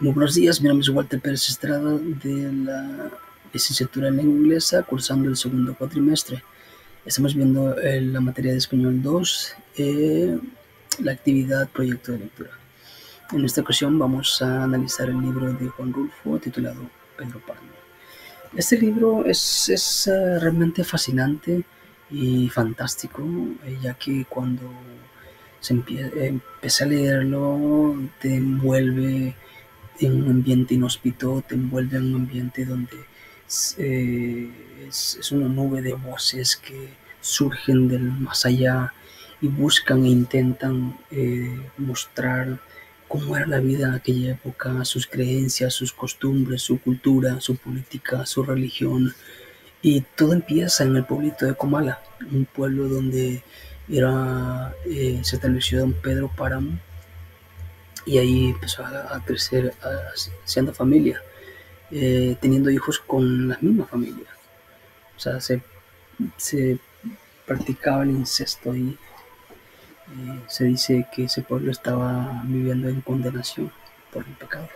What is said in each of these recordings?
Muy buenos días, mi nombre es Walter Pérez Estrada de la licenciatura en lengua inglesa, cursando el segundo cuatrimestre. Estamos viendo la materia de español 2, la actividad proyecto de lectura. En esta ocasión vamos a analizar el libro de Juan Rulfo titulado Pedro Páramo. Este libro es realmente fascinante y fantástico, ya que cuando empecé a leerlo te envuelve en un ambiente inhóspito, te envuelve en un ambiente donde es una nube de voces que surgen del más allá y buscan e intentan mostrar cómo era la vida en aquella época, sus creencias, sus costumbres, su cultura, su política, su religión. Y todo empieza en el pueblito de Comala, un pueblo donde se estableció don Pedro Páramo, y ahí empezó a crecer siendo familia, teniendo hijos con la misma familia. O sea, se practicaba el incesto y se dice que ese pueblo estaba viviendo en condenación por el pecado.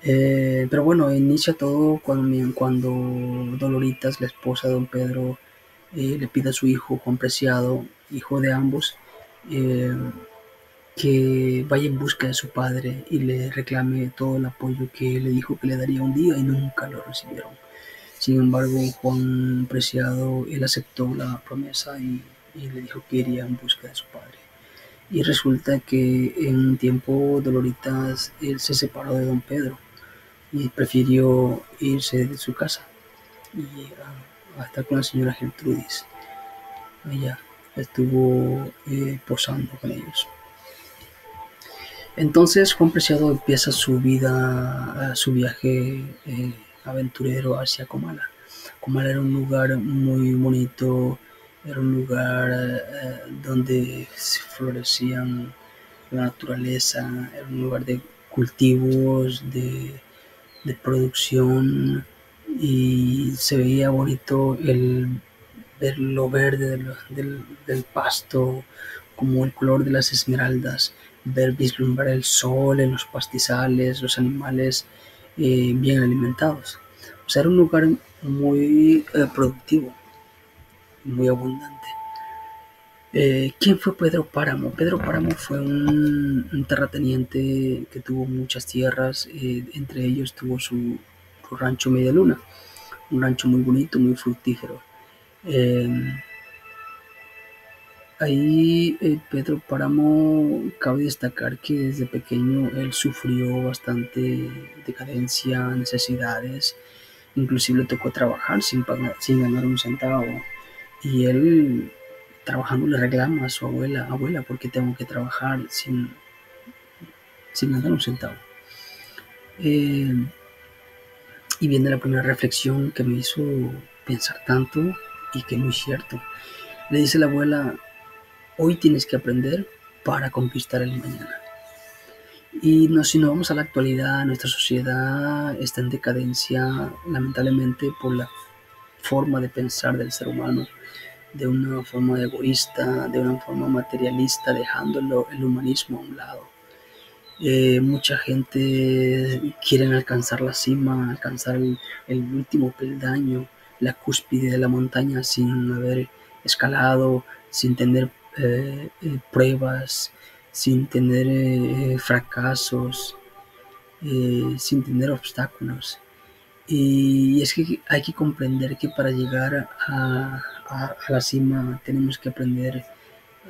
Pero bueno, inicia todo cuando Doloritas, la esposa de don Pedro, le pide a su hijo Juan Preciado, hijo de ambos, eh, que vaya en busca de su padre y le reclame todo el apoyo que le dijo que le daría un día, y nunca lo recibieron. Sin embargo, Juan Preciado, él aceptó la promesa y le dijo que iría en busca de su padre. Y resulta que en un tiempo Doloritas él se separó de don Pedro y prefirió irse de su casa y a estar con la señora Gertrudis. Ella estuvo posando con ellos. Entonces Juan Preciado empieza su vida, su viaje aventurero hacia Comala. Comala era un lugar muy bonito, era un lugar donde florecían la naturaleza, era un lugar de cultivos, de producción, y se veía bonito el ver lo verde del pasto, como el color de las esmeraldas, ver vislumbrar el sol en los pastizales, los animales bien alimentados. O sea, era un lugar muy productivo, muy abundante. ¿Quién fue Pedro Páramo? Pedro Páramo fue un terrateniente que tuvo muchas tierras, entre ellos tuvo su rancho Media Luna, un rancho muy bonito, muy fructífero. Eh, Ahí Pedro Páramo, cabe destacar que desde pequeño él sufrió bastante decadencia, necesidades, inclusive le tocó trabajar sin ganar un centavo, y él trabajando le reclama a su abuela, ¿por qué tengo que trabajar sin ganar un centavo? Eh, y viene la primera reflexión que me hizo pensar tanto y que es muy cierto. Le dice la abuela: hoy tienes que aprender para conquistar el mañana. Y si nos vamos a la actualidad, nuestra sociedad está en decadencia, lamentablemente, por la forma de pensar del ser humano, de una forma egoísta, de una forma materialista, dejando el humanismo a un lado. Mucha gente quiere alcanzar la cima, alcanzar el último peldaño, la cúspide de la montaña, sin haber escalado, sin tener pruebas, sin tener fracasos, sin tener obstáculos. Y es que hay que comprender que para llegar a la cima tenemos que aprender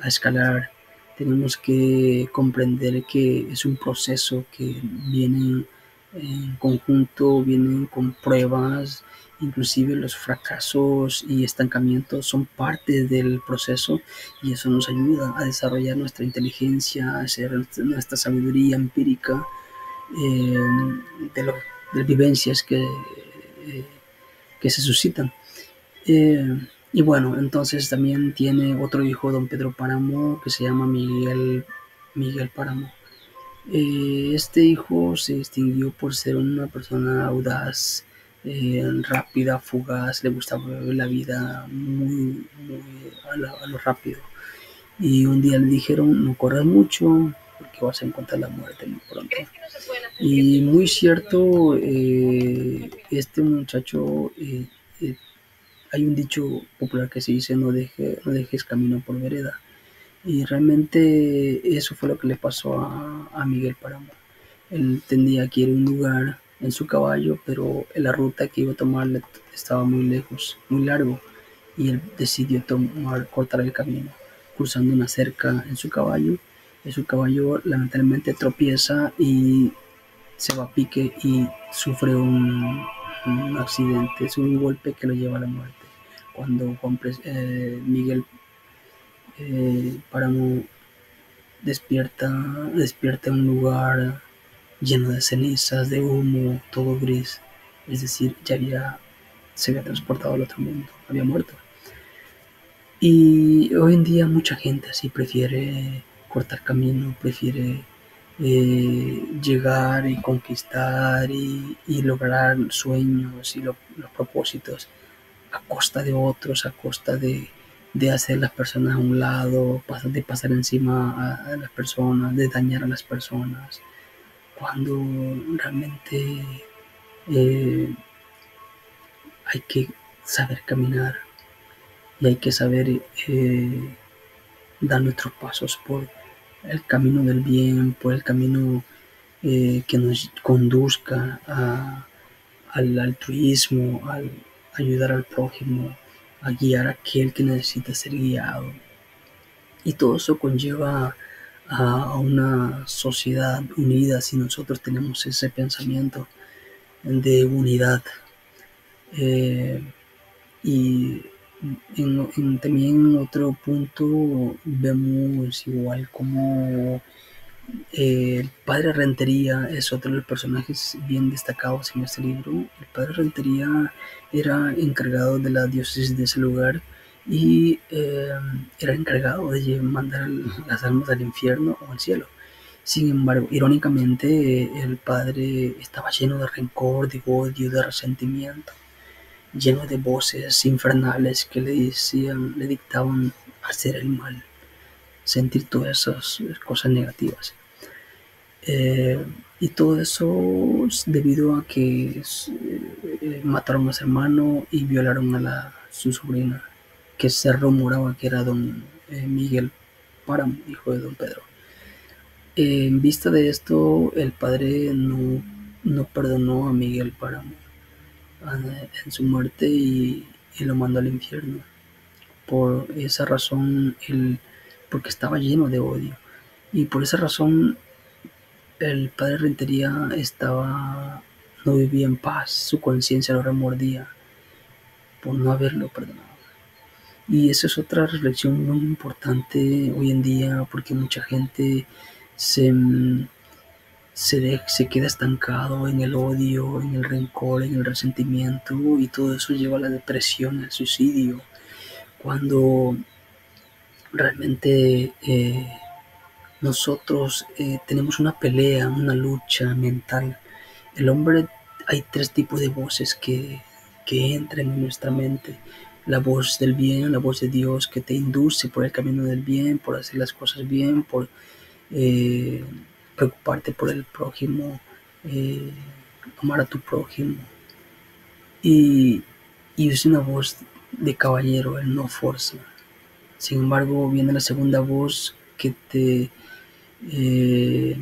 a escalar, tenemos que comprender que es un proceso que viene en conjunto, vienen con pruebas, inclusive los fracasos y estancamientos son parte del proceso, y eso nos ayuda a desarrollar nuestra inteligencia, a hacer nuestra sabiduría empírica, eh, de, lo, de vivencias que se suscitan. Eh, y bueno, entonces también tiene otro hijo, don Pedro Páramo, que se llama Miguel Páramo. Este hijo se distinguió por ser una persona audaz, rápida, fugaz, le gustaba vivir la vida muy a lo rápido. Y un día le dijeron: no corras mucho, porque vas a encontrar la muerte muy pronto. Y muy cierto, este muchacho, hay un dicho popular que se dice no dejes camino por vereda. Y realmente eso fue lo que le pasó a Miguel Páramo. Él tenía que ir a un lugar en su caballo, pero la ruta que iba a tomar estaba muy lejos, muy largo, y él decidió cortar el camino, cruzando una cerca en su caballo. Y su caballo lamentablemente tropieza y se va a pique y sufre un accidente, es un golpe que lo lleva a la muerte. Cuando Miguel Páramo despierta en un lugar lleno de cenizas, de humo, todo gris. Es decir, se había transportado al otro mundo, había muerto. Y hoy en día mucha gente así prefiere cortar camino, prefiere llegar y conquistar y lograr sueños y los propósitos a costa de otros, a costa de hacer las personas a un lado, de pasar encima a las personas, de dañar a las personas, cuando realmente eh, hay que saber caminar y hay que saber dar nuestros pasos por el camino del bien, por el camino que nos conduzca al altruismo, al ayudar al prójimo, a guiar a aquel que necesita ser guiado. Y todo eso conlleva a una sociedad unida si nosotros tenemos ese pensamiento de unidad. Eh, y también otro punto vemos igual como el padre Rentería es otro de los personajes bien destacados en este libro. El padre Rentería era encargado de la diócesis de ese lugar y era encargado de mandar las almas al infierno o al cielo. Sin embargo, irónicamente, el padre estaba lleno de rencor, de odio, de resentimiento, lleno de voces infernales que le dictaban hacer el mal, sentir todas esas cosas negativas. Y todo eso es debido a que mataron a su hermano y violaron a su sobrina, que se rumoraba que era don Miguel Páramo, hijo de don Pedro. En vista de esto, el padre no perdonó a Miguel Páramo en su muerte y lo mandó al infierno. Por esa razón, porque estaba lleno de odio. Y por esa razón el padre Rentería no vivía en paz, su conciencia lo remordía por no haberlo perdonado. Y esa es otra reflexión muy importante hoy en día, porque mucha gente se, se queda estancado en el odio, en el rencor, en el resentimiento, y todo eso lleva a la depresión, al suicidio, cuando realmente nosotros tenemos una pelea, una lucha mental. El hombre, hay tres tipos de voces que entran en nuestra mente. La voz del bien, la voz de Dios que te induce por el camino del bien, por hacer las cosas bien, por eh, preocuparte por el prójimo, eh, amar a tu prójimo. Y, y es una voz de caballero, él no forza. Sin embargo, viene la segunda voz que eh,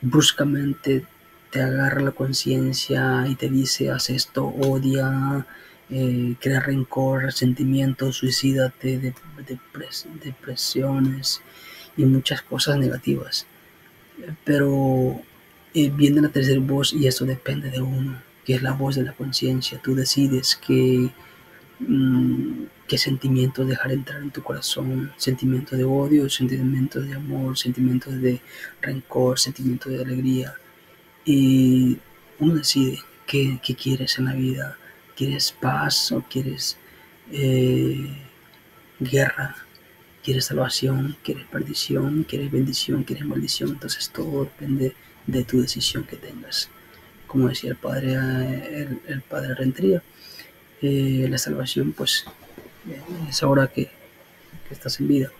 bruscamente te agarra la conciencia y te dice haz esto, odia, crea rencor, resentimiento, suicídate, depresiones y muchas cosas negativas. Pero viene la tercera voz y eso depende de uno, que es la voz de la conciencia. Tú decides qué sentimientos dejar entrar en tu corazón, sentimientos de odio, sentimientos de amor, sentimientos de rencor, sentimientos de alegría. Y uno decide qué quieres en la vida. ¿Quieres paz o quieres eh, guerra? ¿Quieres salvación? ¿Quieres perdición? ¿Quieres bendición? ¿Quieres maldición? Entonces todo depende de tu decisión que tengas. Como decía el padre Rentería, la salvación pues es ahora que estás en vida.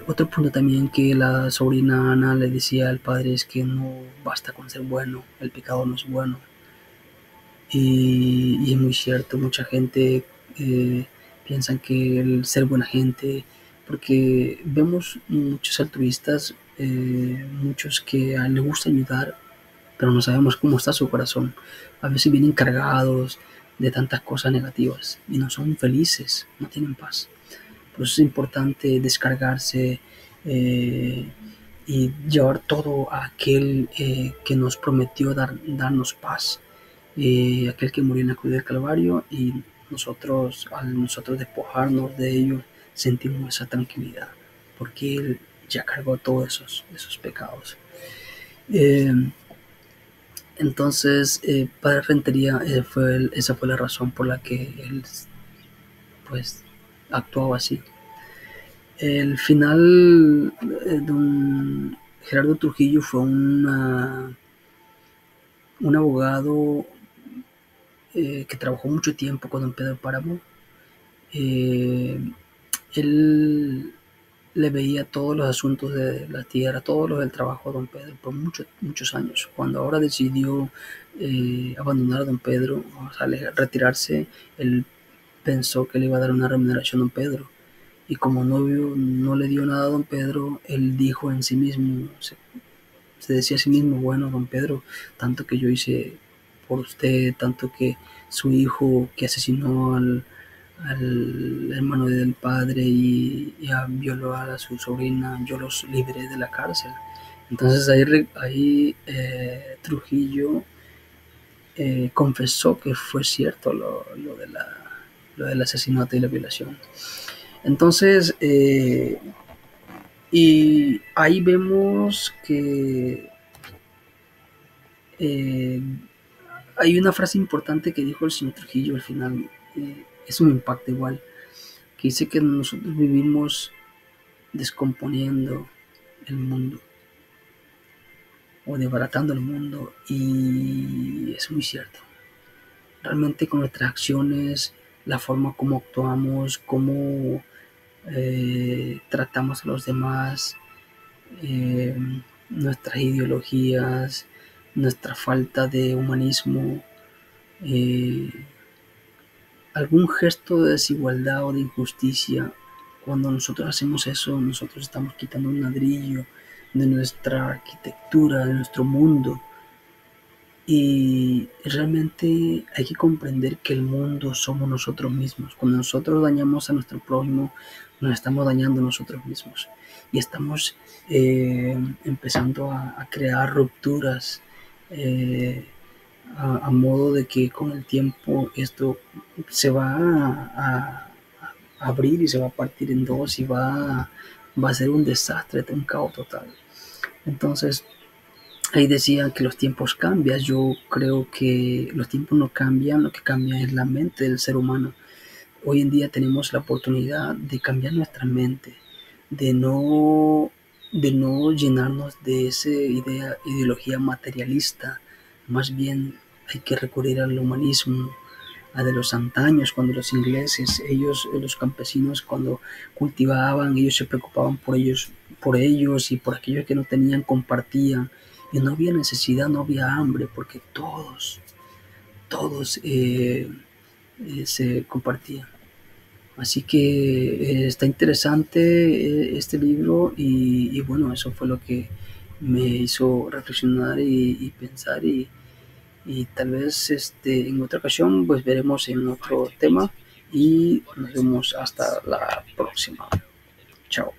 Otro punto también que la sobrina Ana le decía al padre es que no basta con ser bueno, el pecado no es bueno. Y es muy cierto, mucha gente eh, piensa que el ser buena gente, porque vemos muchos altruistas, muchos que les gusta ayudar, pero no sabemos cómo está su corazón. A veces vienen cargados de tantas cosas negativas y no son felices, no tienen paz. Por eso es importante descargarse eh, y llevar todo a aquel que nos prometió darnos paz, aquel que murió en la cruz del Calvario, y nosotros, al nosotros despojarnos de ellos, sentimos esa tranquilidad, porque Él ya cargó todos esos pecados. Eh, entonces, Padre Rentería, esa fue la razón por la que él pues actuaba así. El final de don Gerardo Trujillo fue un abogado que trabajó mucho tiempo con don Pedro Páramo. Eh, Él le veía todos los asuntos de la tierra, todos los del trabajo a don Pedro por muchos años. Cuando ahora decidió abandonar a don Pedro, o sea, retirarse, él pensó que le iba a dar una remuneración a don Pedro. Y como no le dio nada a don Pedro, él dijo en sí mismo, se decía a sí mismo, bueno, don Pedro, tanto que yo hice por usted, tanto que su hijo que asesinó al hermano del padre y violó a su sobrina, yo los libré de la cárcel. Entonces ahí Trujillo confesó que fue cierto lo del asesinato y la violación. Entonces, y ahí vemos que eh, hay una frase importante que dijo el señor Trujillo al final, eso me impacta igual, que dice que nosotros vivimos descomponiendo el mundo o desbaratando el mundo, y es muy cierto. Realmente con nuestras acciones, la forma como actuamos, cómo tratamos a los demás, eh, nuestras ideologías, nuestra falta de humanismo, eh, algún gesto de desigualdad o de injusticia, cuando nosotros hacemos eso, nosotros estamos quitando un ladrillo de nuestra arquitectura, de nuestro mundo. Y realmente hay que comprender que el mundo somos nosotros mismos. Cuando nosotros dañamos a nuestro prójimo, nos estamos dañando a nosotros mismos. Y estamos empezando a crear rupturas a modo de que con el tiempo esto se va a abrir y se va a partir en dos y va a ser un desastre, un caos total. Entonces, ahí decían que los tiempos cambian. Yo creo que los tiempos no cambian, lo que cambia es la mente del ser humano. Hoy en día tenemos la oportunidad de cambiar nuestra mente, de no, de no llenarnos de esa ideología materialista. Más bien hay que recurrir al humanismo, a de los antaños, cuando los ingleses, ellos, los campesinos, cuando cultivaban, ellos se preocupaban por ellos y por aquellos que no tenían, compartían. Y no había necesidad, no había hambre, porque todos se compartían. Así que está interesante este libro y bueno, eso fue lo que me hizo reflexionar y pensar y tal vez en otra ocasión pues veremos en otro tema y nos vemos hasta la próxima. Chao.